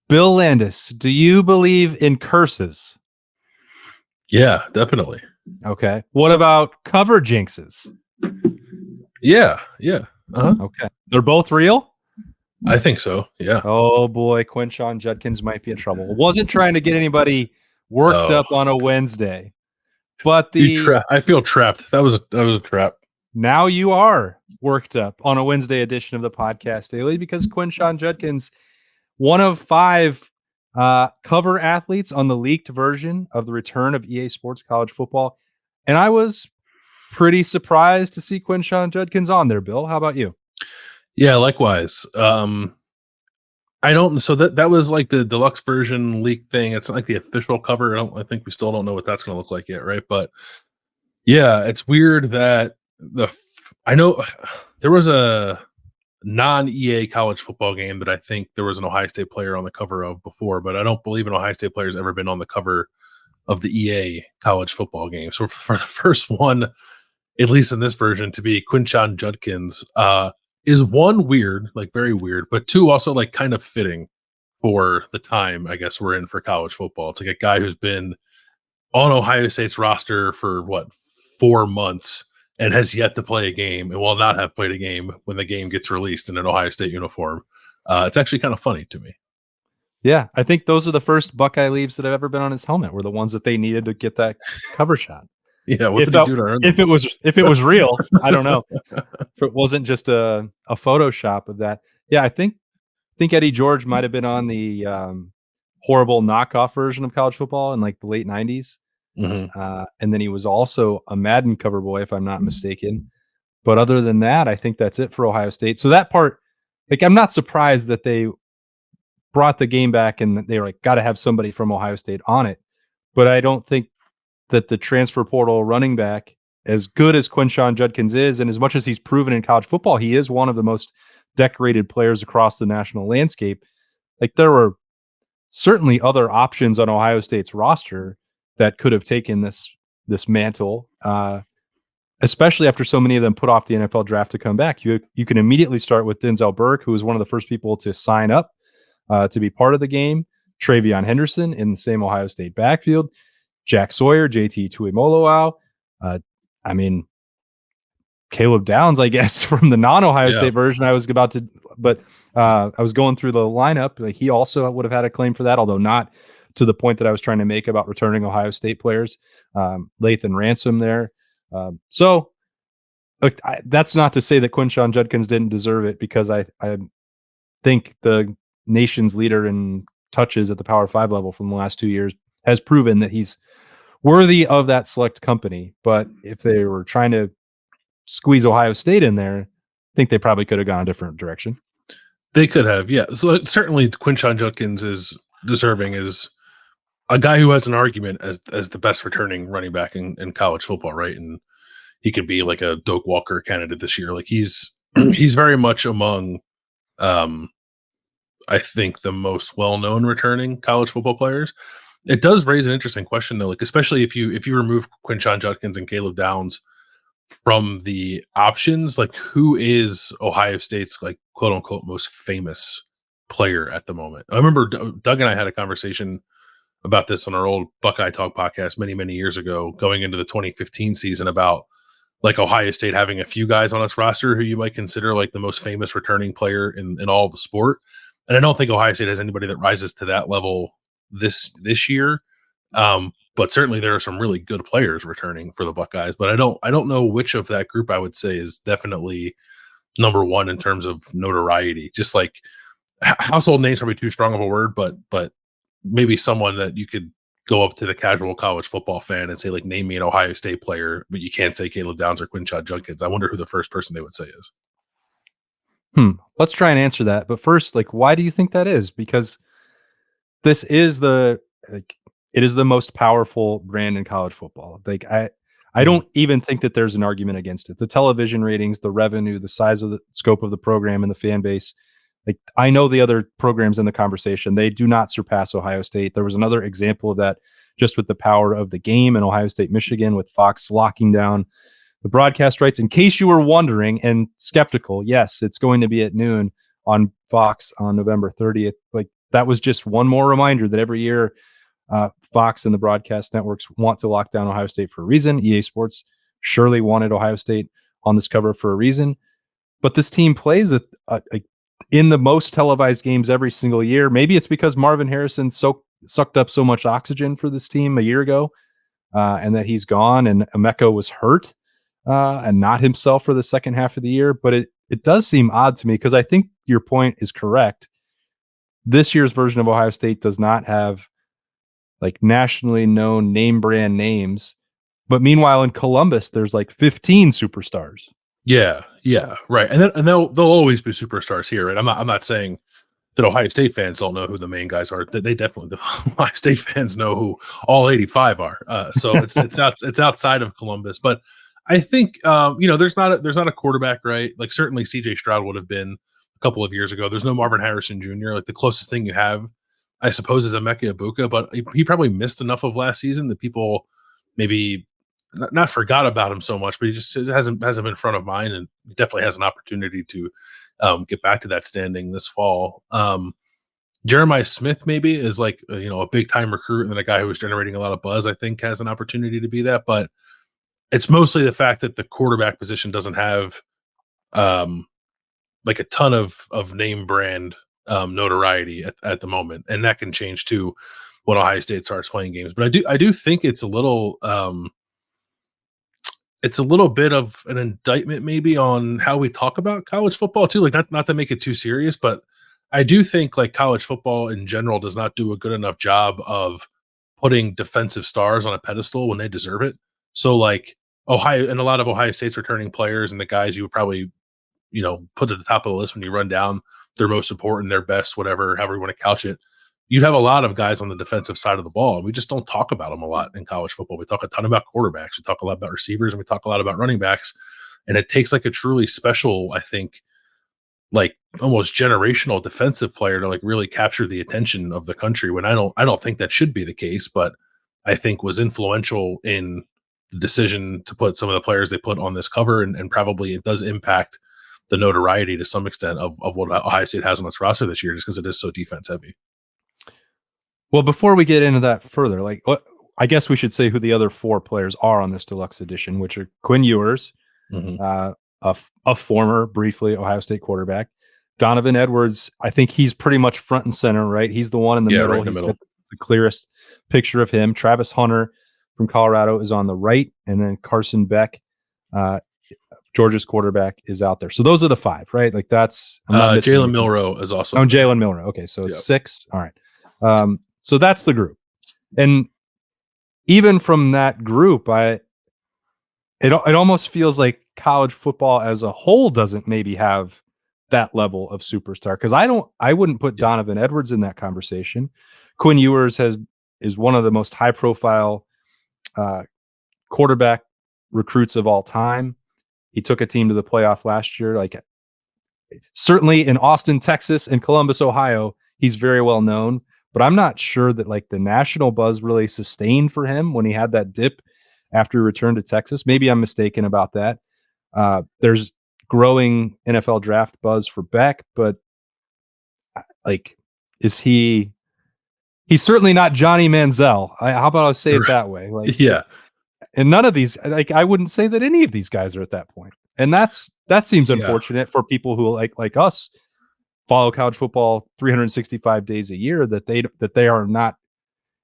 Bill Landis, do you believe in curses? Yeah, definitely. Okay. What about cover jinxes? Yeah. Okay. They're both real? I think so. Yeah. Oh boy, Quinshon Judkins might be in trouble. Wasn't trying to get anybody worked Oh, up on a Wednesday, but I feel trapped. That was a trap. now you are worked up on a Wednesday edition of the podcast daily because Quinshon Judkins, one of 5 cover athletes on the leaked version of the return of EA Sports College Football, and I was pretty surprised to see Quinshon Judkins on there. Bill, how about you? Yeah, likewise. I don't. So that was like the deluxe version leak thing. It's not like the official cover. I think we still don't know what that's going to look like yet, right? But yeah, it's weird that I know there was a non-EA college football game that I think there was an Ohio State player on the cover of before, but I don't believe an Ohio State player has ever been on the cover of the EA college football game. So for the first one, at least in this version, to be Quinshon Judkins, is one weird, like very weird, but two also like kind of fitting for the time I guess we're in for college football. It's like a guy who's been on Ohio State's roster for 4 months and has yet to play a game and will not have played a game when the game gets released in an Ohio State uniform. It's actually kind of funny to me. Yeah, I think those are the first Buckeye leaves that have ever been on his helmet. Were the ones that they needed to get that cover shot. Yeah, what did he do to earn them? If it was real, I don't know. If it wasn't just a Photoshop of that. Yeah, I think Eddie George might have been on the horrible knockoff version of college football in like the late 90s. And then he was also a Madden cover boy, if I'm not mistaken. But other than that, I think that's it for Ohio State. So that part, like, I'm not surprised that they brought the game back and they were like, got to have somebody from Ohio State on it. But I don't think that the transfer portal running back, as good as Quinshon Judkins is, and as much as he's proven in college football, he is one of the most decorated players across the national landscape. Like, there were certainly other options on Ohio State's roster that could have taken this mantle, especially after so many of them put off the NFL draft to come back. You can immediately start with Denzel Burke, who was one of the first people to sign up to be part of the game. Travion Henderson in the same Ohio State backfield. Jack Sawyer, JT Tuimoloau. I mean, Caleb Downs, I guess, from the non-Ohio State version. I was going through the lineup. Like, he also would have had a claim for that, although not to the point that I was trying to make about returning Ohio State players. Lathan Ransom there. So look, that's not to say that Quinshon Judkins didn't deserve it, because I think the nation's leader in touches at the Power 5 level from the last 2 years has proven that he's worthy of that select company. But if they were trying to squeeze Ohio State in there, I think they probably could have gone a different direction. They could have, yeah. So certainly Quinshon Judkins is deserving as a guy who has an argument as the best returning running back in college football, right? And he could be like a Doak Walker candidate this year. Like, he's very much among I think the most well-known returning college football players. It does raise an interesting question though, like especially if you remove Quinshon Judkins and Caleb Downs from the options, like who is Ohio State's like quote unquote most famous player at the moment? I remember Doug and I had a conversation about this on our old Buckeye Talk podcast many years ago, going into the 2015 season, about like Ohio State having a few guys on its roster who you might consider like the most famous returning player in all of the sport. And I don't think Ohio State has anybody that rises to that level this year. But certainly there are some really good players returning for the Buckeyes, but I don't know which of that group I would say is definitely number one in terms of notoriety. Just like household names probably too strong of a word, but maybe someone that you could go up to the casual college football fan and say, like, name me an Ohio State player, but you can't say Caleb Downs or Quinshon Judkins. I wonder who the first person they would say is. Let's try and answer that. But first, like, why do you think that is? Because this is it is the most powerful brand in college football. Like, I don't even think that there's an argument against it. The television ratings, the revenue, the size of the scope of the program and the fan base. Like, I know the other programs in the conversation, they do not surpass Ohio State. There was another example of that just with the power of the game in Ohio State, Michigan, with Fox locking down the broadcast rights. In case you were wondering and skeptical, yes, it's going to be at noon on Fox on November 30th. Like, that was just one more reminder that every year Fox and the broadcast networks want to lock down Ohio State for a reason. EA Sports surely wanted Ohio State on this cover for a reason. But this team plays in the most televised games every single year. Maybe it's because Marvin Harrison sucked up so much oxygen for this team a year ago, and that he's gone, and Emeka was hurt and not himself for the second half of the year. But it does seem odd to me, because I think your point is correct. This year's version of Ohio State does not have like nationally known name brand names. But meanwhile, in Columbus, there's like 15 superstars. Yeah, right. And they'll always be superstars here. And I'm not saying that Ohio State fans don't know who the main guys are. They definitely, the Ohio State fans know who all 85 are. So it's outside of Columbus. But I think there's not a quarterback, right? Like certainly CJ Stroud would have been a couple of years ago. There's no Marvin Harrison Jr. Like the closest thing you have, I suppose, is Emeka Egbuka, but he probably missed enough of last season that people maybe not forgot about him so much, but he just hasn't been front of mind, and definitely has an opportunity to get back to that standing this fall. Jeremiah Smith maybe is like a big time recruit, and then a guy who was generating a lot of buzz, I think, has an opportunity to be that. But it's mostly the fact that the quarterback position doesn't have like a ton of name brand notoriety at the moment, and that can change too when Ohio State starts playing games. But I do think it's a little bit of an indictment maybe on how we talk about college football too. Like not to make it too serious, but I do think like college football in general does not do a good enough job of putting defensive stars on a pedestal when they deserve it. So like Ohio and a lot of Ohio State's returning players and the guys you would probably put at the top of the list when you run down their most important, their best, whatever, however you want to couch it. You'd have a lot of guys on the defensive side of the ball, and we just don't talk about them a lot in college football. We talk a ton about quarterbacks, we talk a lot about receivers, and we talk a lot about running backs. And it takes like a truly special, I think, like almost generational defensive player to like really capture the attention of the country. When I don't think that should be the case, but I think was influential in the decision to put some of the players they put on this cover, and probably it does impact the notoriety to some extent of what Ohio State has on its roster this year, just because it is so defense heavy. Well, before we get into that further, I guess we should say who the other 4 players are on this deluxe edition, which are Quinn Ewers, a former, briefly, Ohio State quarterback. Donovan Edwards, I think he's pretty much front and center, right? He's the one in the middle. Right in the he's middle. got the clearest picture of him. Travis Hunter from Colorado is on the right, and then Carson Beck, Georgia's quarterback, is out there. So those are the 5, right? Like that's Jalen Milroe is also. Oh, Jalen Milroe. Okay, so it's 6. All right. So that's the group. And even from that group, it almost feels like college football as a whole doesn't maybe have that level of superstar, because I wouldn't put Donovan Edwards in that conversation. Quinn Ewers is one of the most high profile quarterback recruits of all time. He took a team to the playoff last year. Like certainly in Austin, Texas, and Columbus, Ohio, he's very well known. But I'm not sure that like the national buzz really sustained for him when he had that dip after he returned to Texas. Maybe I'm mistaken about that. There's growing NFL draft buzz for Beck, but like, is he's certainly not Johnny Manziel. How about I say it that way? Like, yeah. And none of these, like, I wouldn't say that any of these guys are at that point. And that seems unfortunate for people who like us follow college football 365 days a year, that they are not.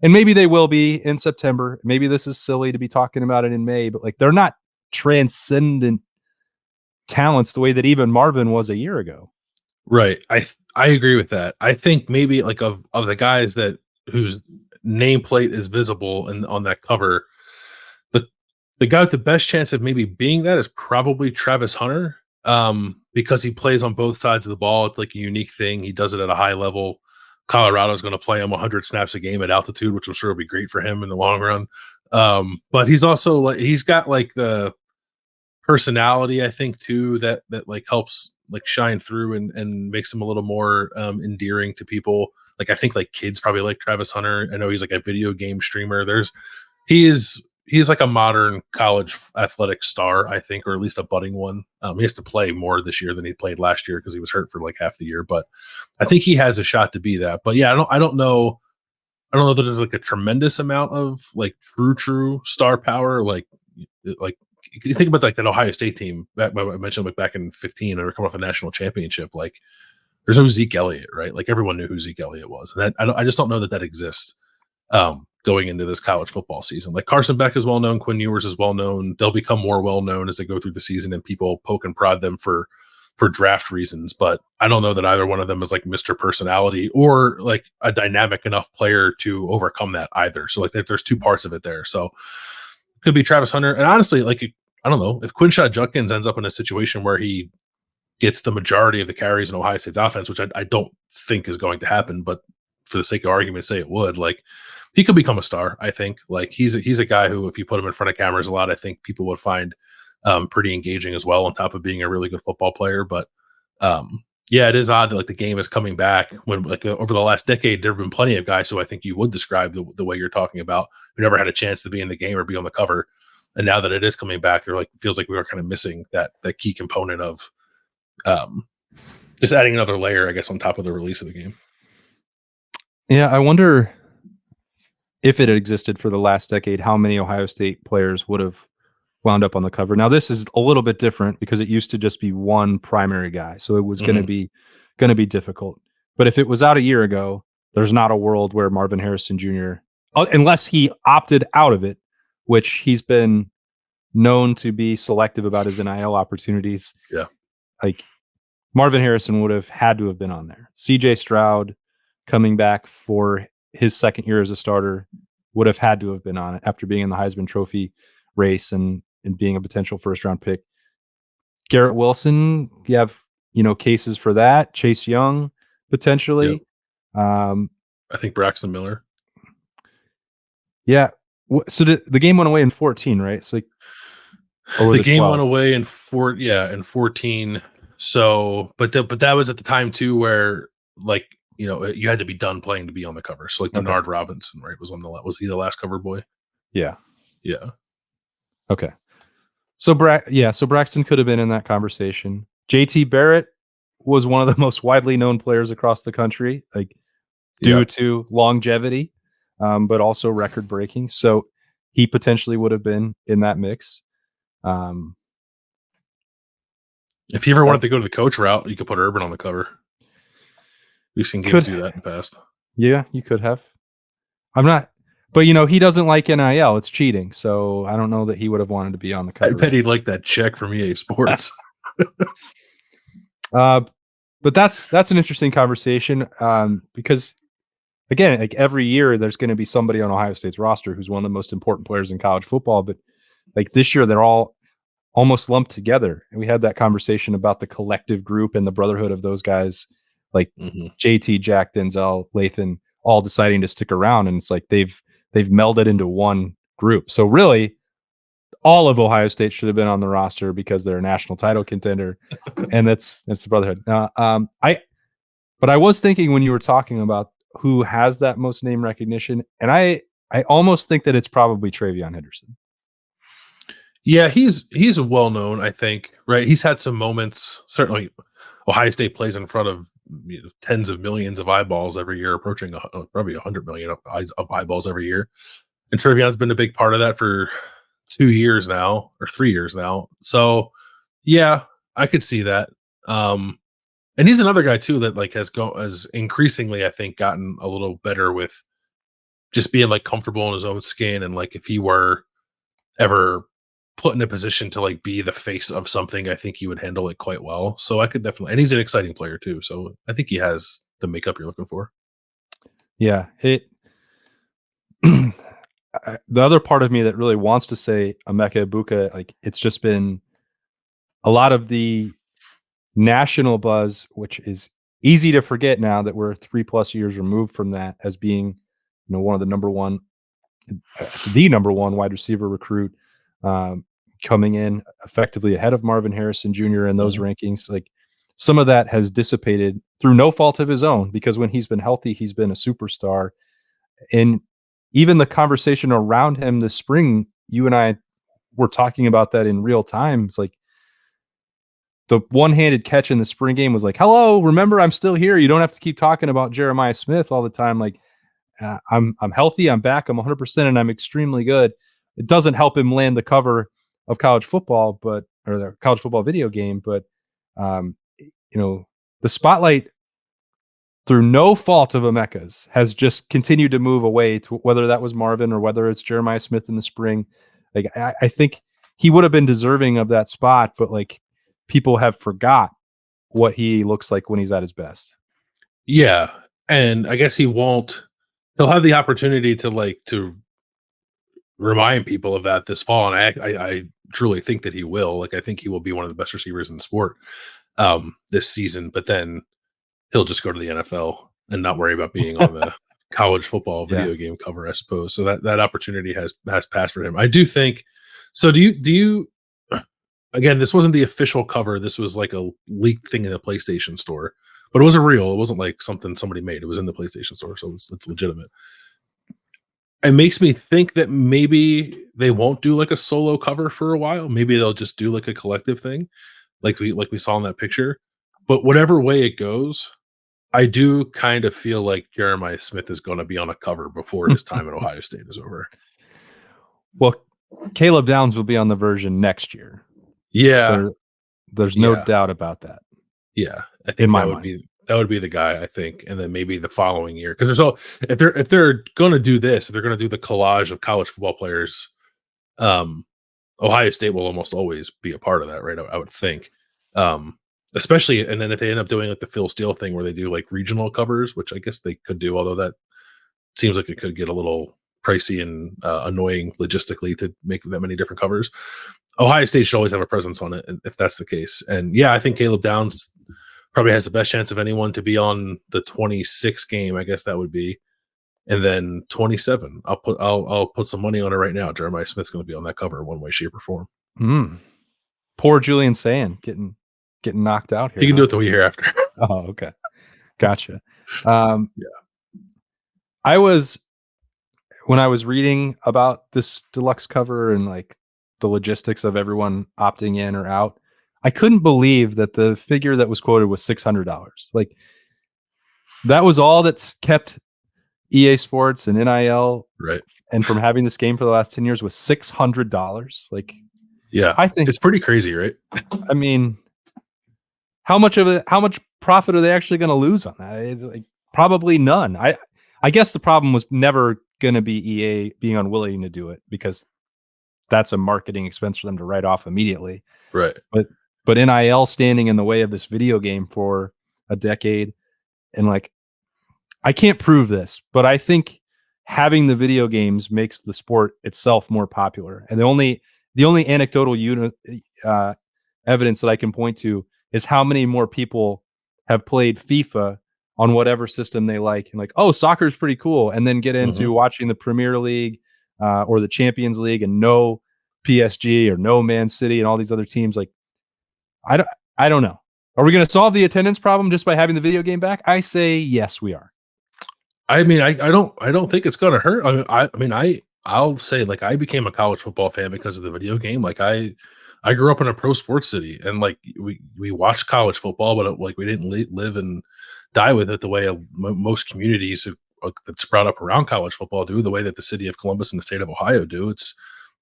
And maybe they will be in September. Maybe this is silly to be talking about it in May, but like they're not transcendent talents the way that even Marvin was a year ago. Right. I agree with that. I think maybe like of the guys whose nameplate is visible and on that cover, the guy with the best chance of maybe being that is probably Travis Hunter, because he plays on both sides of the ball. It's like a unique thing. He does it at a high level. Colorado's going to play him 100 snaps a game at altitude, which I'm sure will be great for him in the long run. But he's also like, he's got like the personality, I think, too, that like helps like shine through and makes him a little more endearing to people. Like I think like kids probably like Travis Hunter. I know he's like a video game streamer. He is he's like a modern college athletic star, I think, or at least a budding one. He has to play more this year than he played last year because he was hurt for like half the year. But I think he has a shot to be that. But yeah, I don't know. I don't know that there's like a tremendous amount of like true star power. Like you think about like that Ohio State team I mentioned like back in 15 and we're coming off the national championship. Like there's no Zeke Elliott, right? Like everyone knew who Zeke Elliott was, and I just don't know that exists. Going into this college football season. Like Carson Beck is well known, Quinn Ewers is well known. They'll become more well known as they go through the season and people poke and prod them for draft reasons. But I don't know that either one of them is like Mr. Personality or like a dynamic enough player to overcome that either. So like there's two parts of it there. So it could be Travis Hunter. And honestly, like I don't know if Quinshon Judkins ends up in a situation where he gets the majority of the carries in Ohio State's offense, which I don't think is going to happen, but for the sake of argument, say it would, like he could become a star. I think like he's a guy who, if you put him in front of cameras a lot, I think people would find pretty engaging as well, on top of being a really good football player. But yeah, it is odd that like the game is coming back when like over the last decade, there have been plenty of guys who I think you would describe the way you're talking about, who never had a chance to be in the game or be on the cover. And now that it is coming back, they're like, feels like we were kind of missing that key component of just adding another layer, I guess, on top of the release of the game. Yeah, I wonder if it had existed for the last decade, how many Ohio State players would have wound up on the cover. Now, this is a little bit different because it used to just be one primary guy, so it was going to be difficult. But if it was out a year ago, there's not a world where Marvin Harrison Jr., unless he opted out of it, which he's been known to be selective about his NIL opportunities. Yeah, like Marvin Harrison would have had to have been on there. CJ Stroud, coming back for his second year as a starter, would have had to have been on it after being in the Heisman Trophy race and being a potential first round pick. Garrett Wilson, you have, cases for that. Chase Young, potentially. Yep. I think Braxton Miller. Yeah. So the game went away in 14, right? So the game 12? Went away in 14. So, but that was at the time too, where like, you had to be done playing to be on the cover. So like Bernard Robinson, right, was he the last cover boy? Yeah. Yeah. Okay. So Braxton could have been in that conversation. JT Barrett was one of the most widely known players across the country, like due to longevity, but also record breaking. So he potentially would have been in that mix. If you ever wanted to go to the coach route, you could put Urban on the cover. We've seen games do that in the past. Yeah, you could have. I'm not, but he doesn't like NIL. It's cheating. So I don't know that he would have wanted to be on the cover. I bet he'd like that check from EA Sports. But that's an interesting conversation because, again, like every year there's going to be somebody on Ohio State's roster who's one of the most important players in college football. But like this year, they're all almost lumped together. And we had that conversation about the collective group and the brotherhood of those guys, like JT, Jack, Denzel, Lathan, all deciding to stick around. And it's like they've melded into one group. So really, all of Ohio State should have been on the roster because they're a national title contender. And that's the brotherhood. But I was thinking when you were talking about who has that most name recognition, and I almost think that it's probably Travion Henderson. Yeah, he's well known, I think, right? He's had some moments. Certainly, Ohio State plays in front of tens of millions of eyeballs every year, approaching probably 100 million of eyeballs every year. And Travion's been a big part of that for 2 years now, or 3 years now. So, yeah, I could see that. And he's another guy too that like has increasingly, I think, gotten a little better with just being like comfortable in his own skin, and like if he were ever put in a position to like be the face of something, I think he would handle it quite well. So I could definitely, and he's an exciting player too. So I think he has the makeup you're looking for. Yeah. The other part of me that really wants to say Emeka Egbuka, like it's just been a lot of the national buzz, which is easy to forget now that we're 3+ years removed from that, as being, one of the number one wide receiver recruit, coming in effectively ahead of Marvin Harrison Jr. in those rankings. Like some of that has dissipated through no fault of his own, because when he's been healthy, he's been a superstar. And even the conversation around him this spring you and I were talking about that in real time. It's like the one-handed catch in the spring game was like, hello, remember, I'm still here. You don't have to keep talking about Jeremiah Smith all the time. Like, I'm healthy, I'm back, I'm 100%, and I'm extremely good. It doesn't help him land the cover of college football, or the college football video game, but the spotlight, through no fault of Emeka's, has just continued to move away to whether that was Marvin or whether it's Jeremiah Smith in the spring. Like, I think he would have been deserving of that spot, but like, people have forgot what he looks like when he's at his best. Yeah, and I guess he'll have the opportunity to remind people of that this fall, and I truly think that he will. Like, I think he will be one of the best receivers in the sport this season, but then he'll just go to the NFL and not worry about being on the college football video game cover, I suppose. So that opportunity has passed for him. I do think so. Do you again, this wasn't the official cover, this was like a leaked thing in the PlayStation store, but it wasn't real. It wasn't like something somebody made. It was in the PlayStation store, so it's legitimate. It makes me think that maybe they won't do like a solo cover for a while. Maybe they'll just do like a collective thing, like we saw in that picture. But whatever way it goes, I do kind of feel like Jeremiah Smith is going to be on a cover before his time at Ohio State is over. Well, Caleb Downs will be on the version next year. Yeah, there's no doubt about that. Yeah, I think that would be the guy, I think, and then maybe the following year, because if they're going to do this, if they're going to do the collage of college football players, Ohio State will almost always be a part of that, right? I would think, especially, and then if they end up doing like the Phil Steele thing where they do like regional covers, which I guess they could do, although that seems like it could get a little pricey and annoying logistically to make that many different covers. Ohio State should always have a presence on it if that's the case. And yeah, I think Caleb Downs probably has the best chance of anyone to be on the 26 game. I guess that would be, and then 27. I'll put some money on it right now. Jeremiah Smith's going to be on that cover one way, shape, or form. Poor Julian Sand getting knocked out here. He can do it the year after. Oh, okay, gotcha. Yeah, when I was reading about this deluxe cover and like the logistics of everyone opting in or out, I couldn't believe that the figure that was quoted was $600. Like, that was all that's kept EA Sports and NIL right, and from having this game for the last 10 years was $600. Like, yeah, I think it's pretty crazy, right? I mean, how much profit are they actually going to lose on that? It's like, probably none. I guess the problem was never going to be EA being unwilling to do it, because that's a marketing expense for them to write off immediately. Right. But NIL standing in the way of this video game for a decade, and like, I can't prove this, but I think having the video games makes the sport itself more popular. And the only anecdotal evidence that I can point to is how many more people have played FIFA on whatever system they like, and like, oh, soccer is pretty cool, and then get into watching the Premier League or the Champions League and no PSG or no Man City and all these other teams. Like, I don't know. Are we going to solve the attendance problem just by having the video game back? I say yes, we are. I mean, I don't think it's going to hurt. I'll say, like, I became a college football fan because of the video game. Like, I grew up in a pro sports city, and like we watched college football, but like we didn't live and die with it the way most communities that's sprout up around college football do, the way that the city of Columbus and the state of Ohio do. It's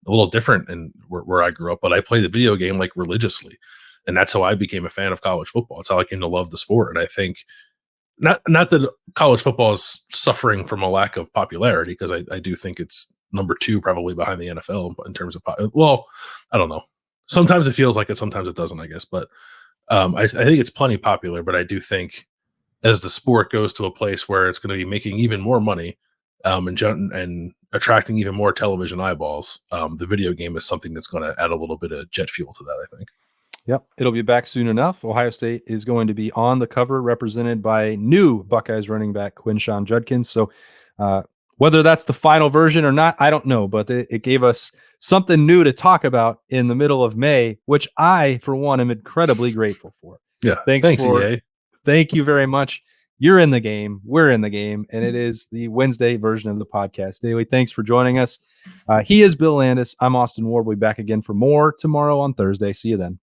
a little different and where I grew up, but I played the video game like religiously, and that's how I became a fan of college football. It's how I came to love the sport. And I think not that college football is suffering from a lack of popularity, because I do think it's number 2 probably behind the NFL in terms of well, I don't know. Sometimes it feels like it, sometimes it doesn't, I guess. But I think it's plenty popular. But I do think as the sport goes to a place where it's going to be making even more money and attracting even more television eyeballs, the video game is something that's going to add a little bit of jet fuel to that, I think. Yep, it'll be back soon enough. Ohio State is going to be on the cover, represented by new Buckeyes running back Quinshon Judkins. So whether that's the final version or not, I don't know, but it gave us something new to talk about in the middle of May, which I, for one, am incredibly grateful for. Yeah, thanks EA. Thank you very much. You're in the game. We're in the game. And it is the Wednesday version of the podcast daily. Thanks for joining us. He is Bill Landis. I'm Austin Ward. We'll be back again for more tomorrow on Thursday. See you then.